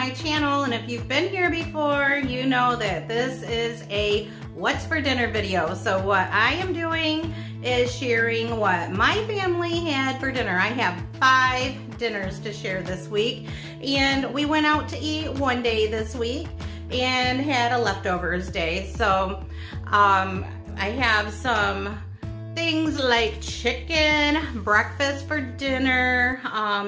my channel, and if you've been here before, you know that this is a what's for dinner video. So what I am doing is sharing what my family had for dinner. I have 5 dinners to share this week, and we went out to eat one day this week and had a leftovers day. So I have some things like chicken breakfast for dinner,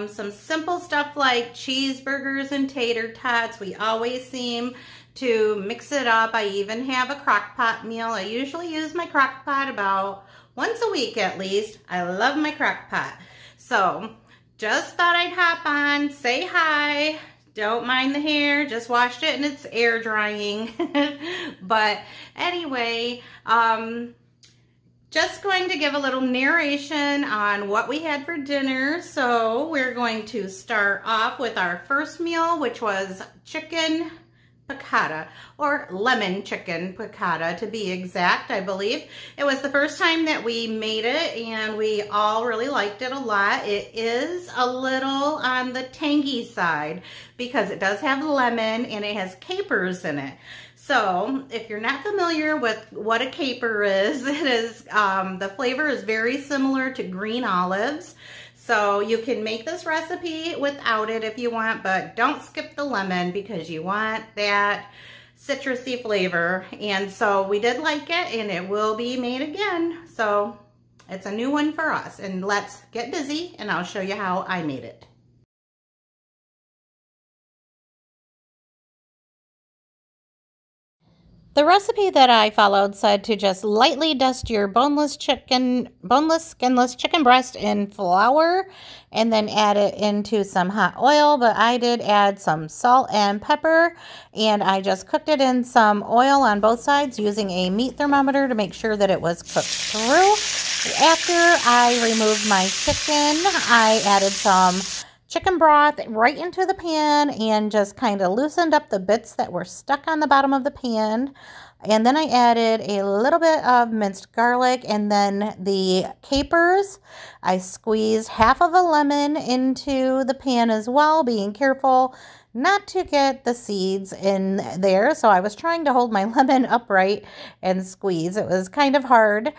some simple stuff like cheeseburgers and tater tots. We always seem to mix it up. I even have a crock pot meal. I usually use my crock pot about once a week at least. I love my crock pot. So just thought I'd hop on, say hi. Don't mind the hair, just washed it and it's air drying. But anyway, just going to give a little narration on what we had for dinner. So we're going to start off with our first meal, which was chicken piccata, or lemon chicken piccata to be exact, I believe. It was the first time that we made it and we all really liked it a lot. It is a little on the tangy side because it does have lemon and it has capers in it. So if you're not familiar with what a caper is, it is the flavor is very similar to green olives. So you can make this recipe without it if you want, but don't skip the lemon because you want that citrusy flavor. And so we did like it, and it will be made again. So it's a new one for us. And let's get busy and I'll show you how I made it. The recipe that I followed said to just lightly dust your boneless, skinless chicken breast in flour and then add it into some hot oil, but I did add some salt and pepper, and I just cooked it in some oil on both sides using a meat thermometer to make sure that it was cooked through. After I removed my chicken, I added some chicken broth right into the pan and just kind of loosened up the bits that were stuck on the bottom of the pan. And then I added a little bit of minced garlic and then the capers. I squeezed half of a lemon into the pan as well, being careful not to get the seeds in there. So I was trying to hold my lemon upright and squeeze. It was kind of hard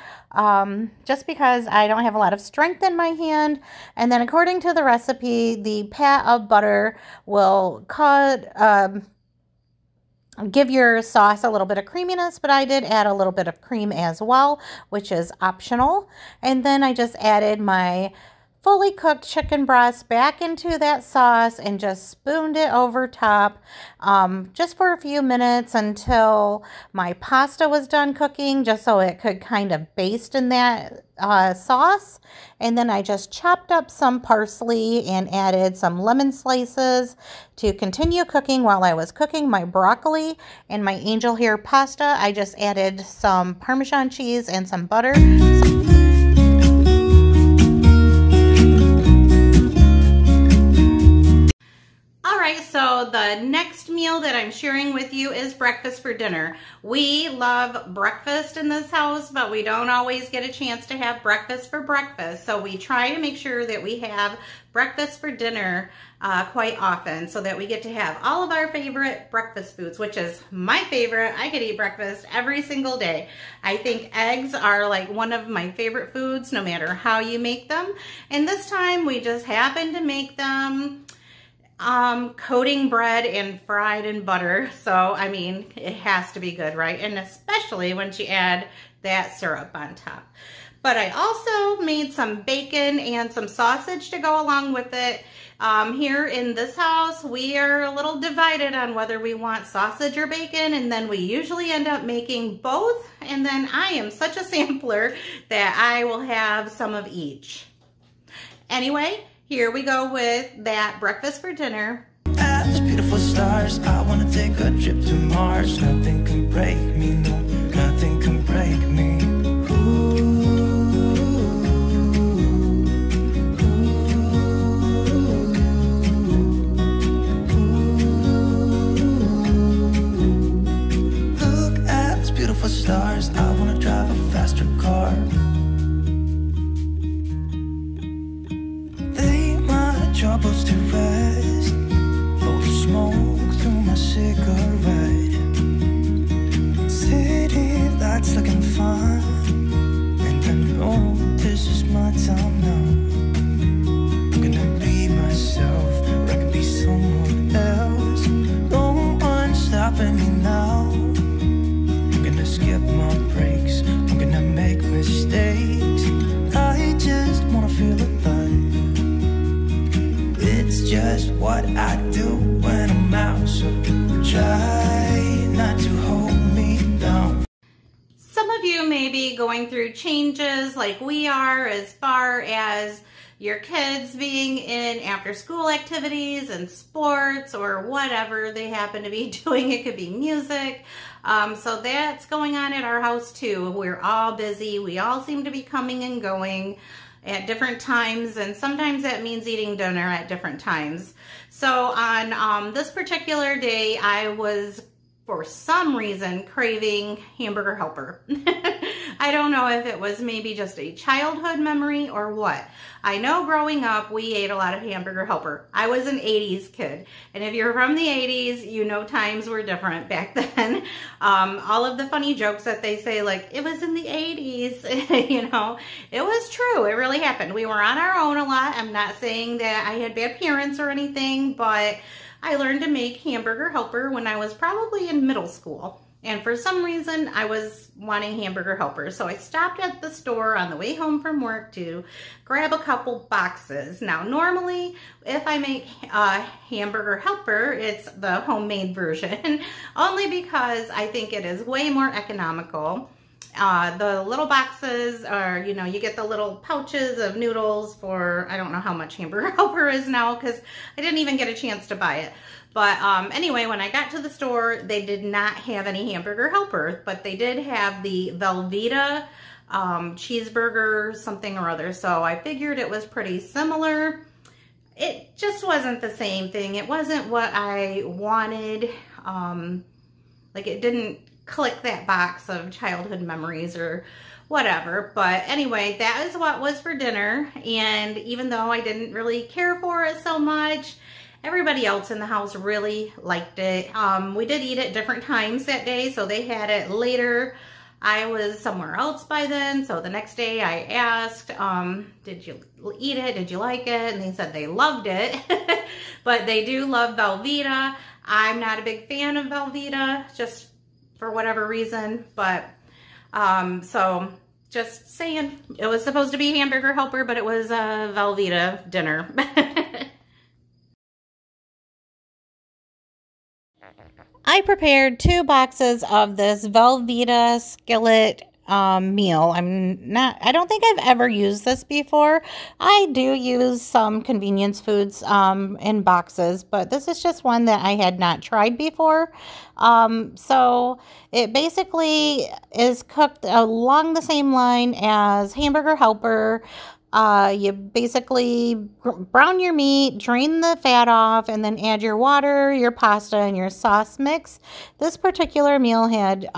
just because I don't have a lot of strength in my hand. And then according to the recipe, the pat of butter will give your sauce a little bit of creaminess, but I did add a little bit of cream as well, which is optional. And then I just added my fully cooked chicken breast back into that sauce and just spooned it over top just for a few minutes until my pasta was done cooking, just so it could kind of baste in that sauce. And then I just chopped up some parsley and added some lemon slices to continue cooking. While I was cooking my broccoli and my angel hair pasta, I just added some Parmesan cheese and some butter. So the next meal that I'm sharing with you is breakfast for dinner. We love breakfast in this house, but we don't always get a chance to have breakfast for breakfast. So we try to make sure that we have breakfast for dinner quite often so that we get to have all of our favorite breakfast foods, which is my favorite. I could eat breakfast every single day. I think eggs are like one of my favorite foods no matter how you make them. And this time we just happened to make them coating bread and fried in butter. So, I mean, it has to be good, right? And especially when you add that syrup on top. But I also made some bacon and some sausage to go along with it. Here in this house, we are a little divided on whether we want sausage or bacon, and then we usually end up making both. And then I am such a sampler that I will have some of each. Anyway, here we go with that breakfast for dinner. As beautiful stars, I wanna take a trip to Mars. Nothing can break me, no, nothing can break me. Look at these beautiful stars, I wanna drive a faster car. Troubles to rest, blow the smoke mistakes. I just wanna feel alive. It's just what I do when I'm out, so try not to hold me down. Some of you may be going through changes like we are, as far as your kids being in after school activities and sports or whatever they happen to be doing. It could be music. So that's going on at our house too. We're all busy. We all seem to be coming and going at different times, and sometimes that means eating dinner at different times. So on this particular day, I was, for some reason, craving Hamburger Helper. I don't know if it was maybe just a childhood memory or what. I know growing up, we ate a lot of Hamburger Helper. I was an 80s kid. And if you're from the 80s, you know times were different back then. All of the funny jokes that they say, like, it was in the 80s, you know, it was true. It really happened. We were on our own a lot. I'm not saying that I had bad parents or anything, but I learned to make Hamburger Helper when I was probably in middle school. And for some reason, I was wanting Hamburger Helper. So I stopped at the store on the way home from work to grab a couple boxes. Now, normally, if I make Hamburger Helper, it's the homemade version, only because I think it is way more economical. The little boxes are, you know, you get the little pouches of noodles for, I don't know how much Hamburger Helper is now because I didn't even get a chance to buy it. But anyway, when I got to the store, they did not have any Hamburger Helper, but they did have the Velveeta cheeseburger something or other. So I figured it was pretty similar. It just wasn't the same thing. It wasn't what I wanted. Like, it didn't click that box of childhood memories or whatever. But anyway, that is what was for dinner. And even though I didn't really care for it so much, everybody else in the house really liked it. We did eat at different times that day, so they had it later. I was somewhere else by then, so the next day I asked, did you eat it? Did you like it? And they said they loved it, but they do love Velveeta. I'm not a big fan of Velveeta, just for whatever reason, but so just saying, it was supposed to be Hamburger Helper, but it was a Velveeta dinner. I prepared 2 boxes of this Velveeta skillet meal. I don't think I've ever used this before. I do use some convenience foods in boxes, but this is just one that I had not tried before. So it basically is cooked along the same line as Hamburger Helper. You basically brown your meat, drain the fat off, and then add your water, your pasta, and your sauce mix. This particular meal had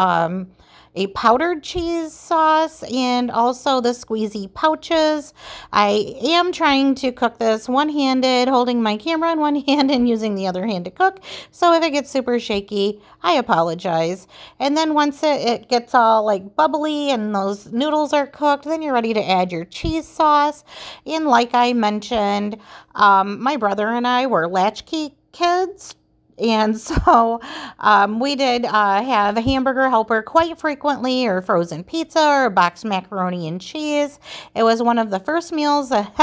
a powdered cheese sauce and also the squeezy pouches. I am trying to cook this one-handed, holding my camera in one hand and using the other hand to cook. So if it gets super shaky, I apologize. And then once it gets all like bubbly and those noodles are cooked, then you're ready to add your cheese sauce. And like I mentioned, my brother and I were latchkey kids. And so we did have a Hamburger Helper quite frequently, or frozen pizza, or boxed macaroni and cheese. It was one of the first meals that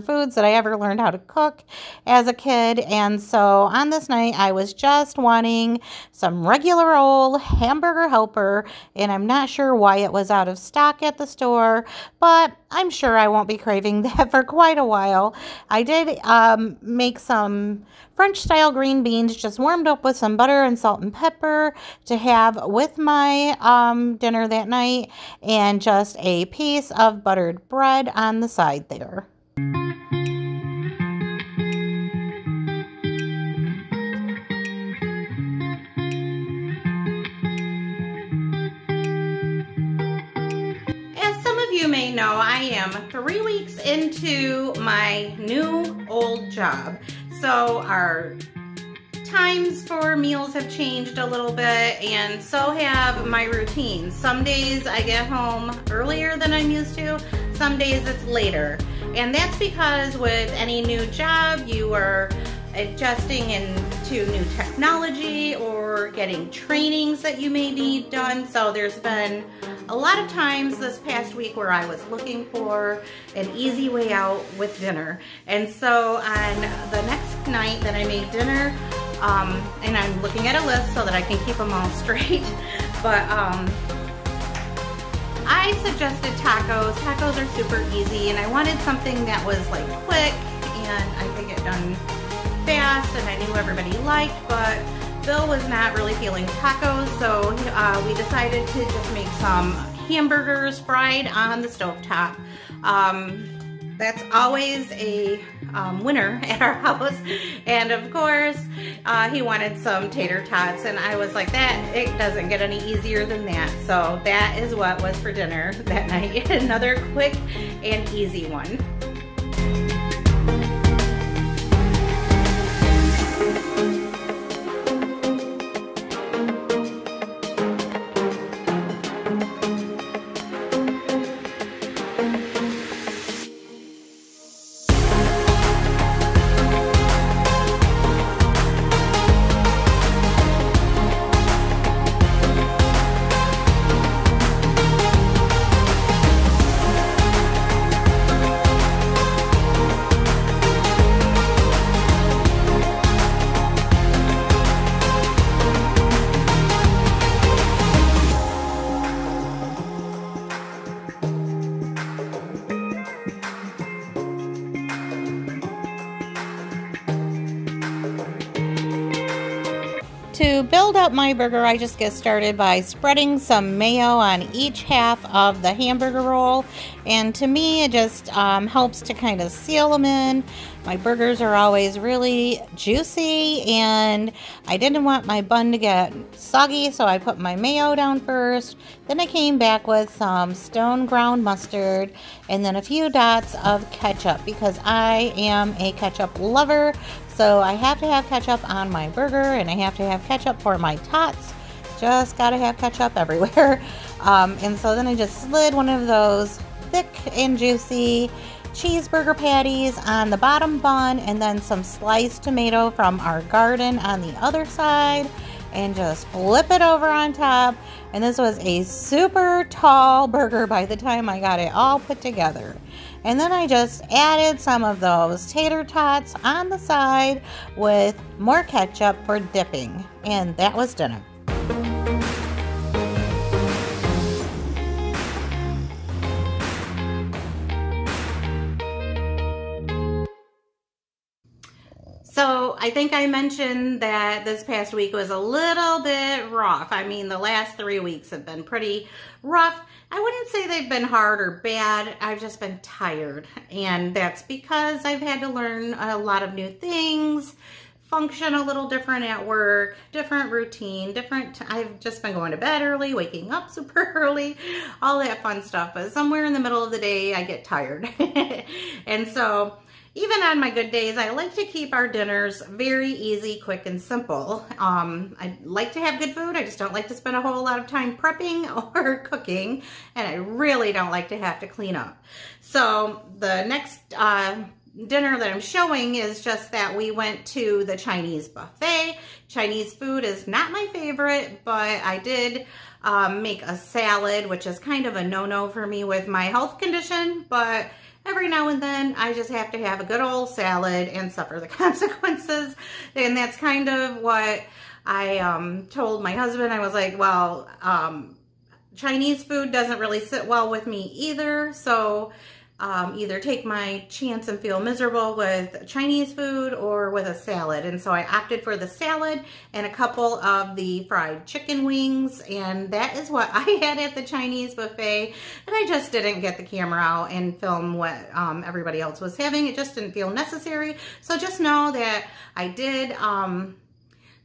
foods that I ever learned how to cook as a kid. And so on this night, I was just wanting some regular old Hamburger Helper, and I'm not sure why it was out of stock at the store, but I'm sure I won't be craving that for quite a while. I did make some French-style green beans, just warmed up with some butter and salt and pepper to have with my dinner that night, and just a piece of buttered bread on the side there. As some of you may know, I am 3 weeks into my new old job. So our times for meals have changed a little bit, and so have my routines. Some days I get home earlier than I'm used to, some days it's later. And that's because with any new job, you are adjusting and to new technology or getting trainings that you may need done. So there's been a lot of times this past week where I was looking for an easy way out with dinner. And so on the next night that I made dinner, and I'm looking at a list so that I can keep them all straight, but I suggested tacos. Tacos are super easy, and I wanted something that was like quick and I could get done fast and I knew everybody liked, but Bill was not really feeling tacos, so we decided to just make some hamburgers fried on the stovetop. That's always a winner at our house. And of course, he wanted some tater tots, and I was like, it doesn't get any easier than that. So that is what was for dinner that night. Another quick and easy one. To build up my burger, I just get started by spreading some mayo on each half of the hamburger roll. And to me, it just helps to kind of seal them in. My burgers are always really juicy, and I didn't want my bun to get soggy, so I put my mayo down first. Then I came back with some stone ground mustard and then a few dots of ketchup because I am a ketchup lover. So I have to have ketchup on my burger, and I have to have ketchup for my tots. Just gotta have ketchup everywhere. And so then I just slid one of those thick and juicy cheeseburger patties on the bottom bun, and then some sliced tomato from our garden on the other side, and just flip it over on top. And this was a super tall burger by the time I got it all put together. And then I just added some of those tater tots on the side with more ketchup for dipping. And that was dinner. So I think I mentioned that this past week was a little bit rough. I mean, the last 3 weeks have been pretty rough. I wouldn't say they've been hard or bad. I've just been tired. And that's because I've had to learn a lot of new things, function a little different at work, different routine, I've just been going to bed early, waking up super early, all that fun stuff. But somewhere in the middle of the day, I get tired. And so even on my good days, I like to keep our dinners very easy, quick, and simple. I like to have good food. I just don't like to spend a whole lot of time prepping or cooking, and I really don't like to have to clean up. So the next dinner that I'm showing is just that we went to the Chinese buffet. Chinese food is not my favorite, but I did make a salad, which is kind of a no-no for me with my health condition, but every now and then I just have to have a good old salad and suffer the consequences. And that's kind of what I told my husband. I was like, well, Chinese food doesn't really sit well with me either, so either take my chance and feel miserable with Chinese food or with a salad. And so I opted for the salad and a couple of the fried chicken wings, and that is what I had at the Chinese buffet. And I just didn't get the camera out and film what everybody else was having. It just didn't feel necessary. So just know that I did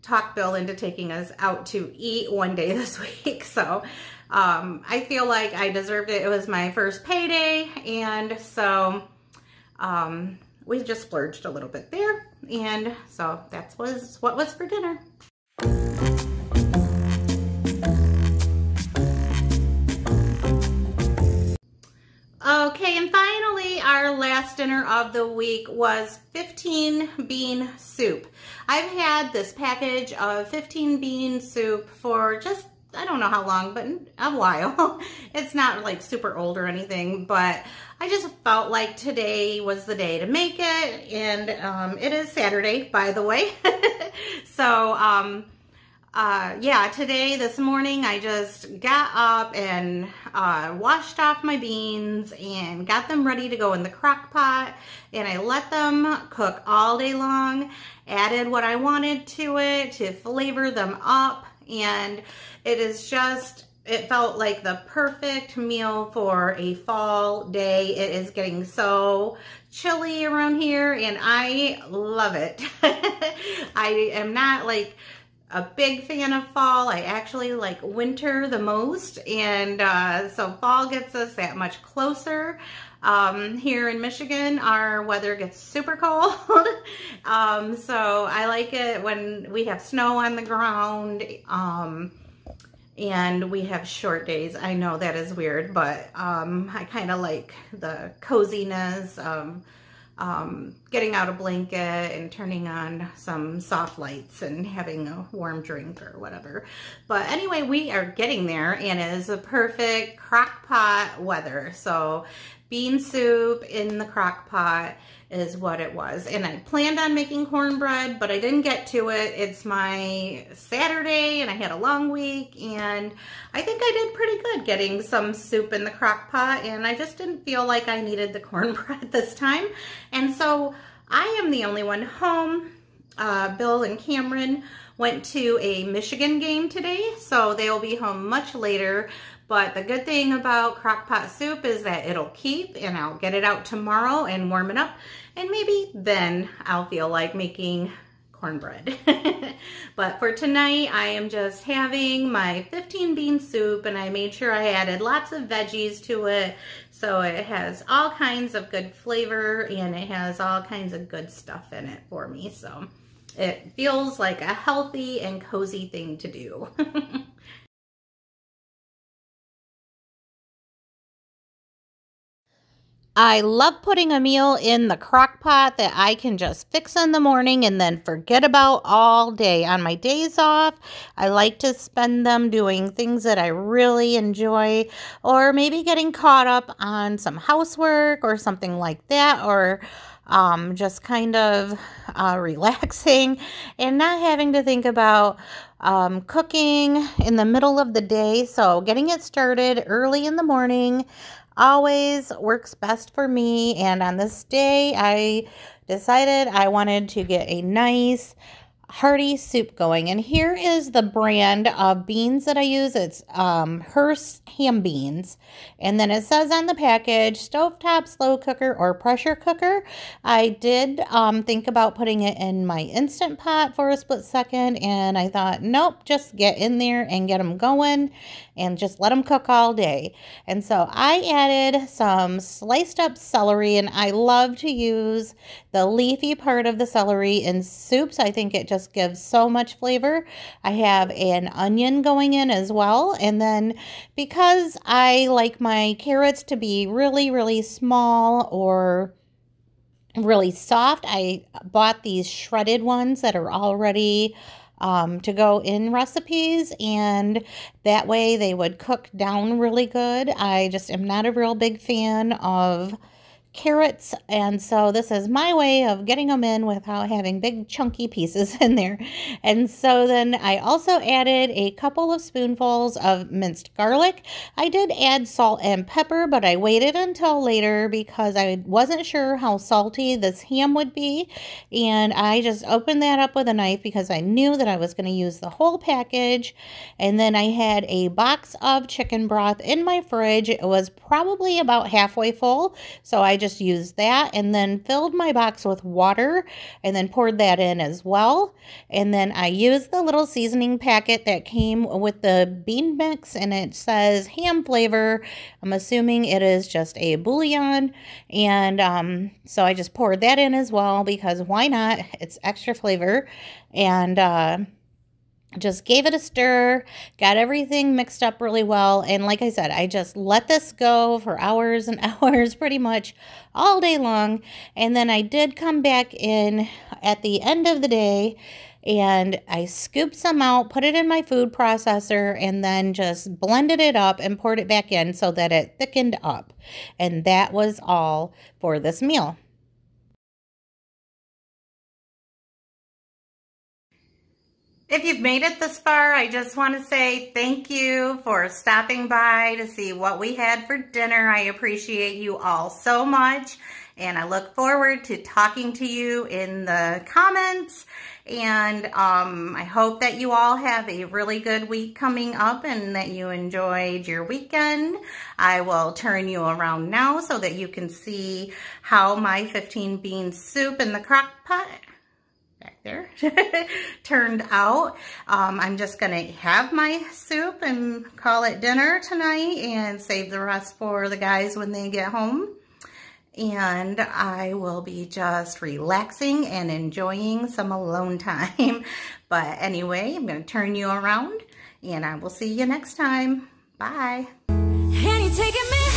talk Bill into taking us out to eat one day this week. So I feel like I deserved it. It was my first payday, and so we just splurged a little bit there, and so that was what was for dinner. Okay, and finally our last best dinner of the week was 15 bean soup. I've had this package of 15 bean soup for just, I don't know how long, but a while. It's not like super old or anything, but I just felt like today was the day to make it. And it is Saturday, by the way. So, yeah, this morning, I just got up and washed off my beans and got them ready to go in the crock pot. And I let them cook all day long, added what I wanted to it to flavor them up. And it is just, it felt like the perfect meal for a fall day. It is getting so chilly around here and I love it. I am not like a big fan of fall. I actually like winter the most, and so fall gets us that much closer. Here in Michigan, our weather gets super cold, so I like it when we have snow on the ground, and we have short days. I know that is weird, but I kind of like the coziness of getting out a blanket and turning on some soft lights and having a warm drink or whatever. But anyway, we are getting there, and it is a perfect crock pot weather. So bean soup in the crock pot is what it was. And I planned on making cornbread, but I didn't get to it. It's my Saturday and I had a long week, and I think I did pretty good getting some soup in the crock pot, and I just didn't feel like I needed the cornbread this time. And so I am the only one home. Bill and Cameron went to a Michigan game today, so they will be home much later. But the good thing about crock pot soup is that it'll keep, and I'll get it out tomorrow and warm it up, and maybe then I'll feel like making cornbread. But for tonight, I am just having my 15 bean soup, and I made sure I added lots of veggies to it, so it has all kinds of good flavor, and it has all kinds of good stuff in it for me. So it feels like a healthy and cozy thing to do. I love putting a meal in the crock pot that I can just fix in the morning and then forget about all day. On my days off, I like to spend them doing things that I really enjoy, or maybe getting caught up on some housework or something like that, or just kind of relaxing and not having to think about cooking in the middle of the day. So getting it started early in the morning always works best for me. And on this day, I decided I wanted to get a nice hearty soup going. And here is the brand of beans that I use. It's Hearst ham beans. And then it says on the package, stovetop, slow cooker, or pressure cooker. I did think about putting it in my Instant Pot for a split second, and I thought, nope, just get in there and get them going and just let them cook all day. And so I added some sliced up celery, and I love to use the leafy part of the celery in soups. I think it just gives so much flavor. I have an onion going in as well. And then because I like my carrots to be really, really small or really soft, I bought these shredded ones that are already to go in recipes, and that way they would cook down really good. I just am not a real big fan of carrots, and so this is my way of getting them in without having big chunky pieces in there. And so then I also added a couple of spoonfuls of minced garlic. I did add salt and pepper, but I waited until later because I wasn't sure how salty this ham would be, and I just opened that up with a knife because I knew that I was going to use the whole package. And then I had a box of chicken broth in my fridge. It was probably about halfway full, so I just used that and then filled my box with water and then poured that in as well. And then I used the little seasoning packet that came with the bean mix, and it says ham flavor. I'm assuming it is just a bouillon, and so I just poured that in as well because why not? It's extra flavor. And Just gave it a stir, got everything mixed up really well. And like I said, I just let this go for hours and hours, pretty much all day long. And then I did come back in at the end of the day and I scooped some out, put it in my food processor, and then just blended it up and poured it back in so that it thickened up. And that was all for this meal. If you've made it this far, I just want to say thank you for stopping by to see what we had for dinner. I appreciate you all so much, and I look forward to talking to you in the comments. And I hope that you all have a really good week coming up and that you enjoyed your weekend. I will turn you around now so that you can see how my 15 bean soup in the crock pot back there turned out. I'm just gonna have my soup and call it dinner tonight and save the rest for the guys when they get home. And I will be just relaxing and enjoying some alone time. But anyway, I'm gonna turn you around and I will see you next time. Bye. And you're taking me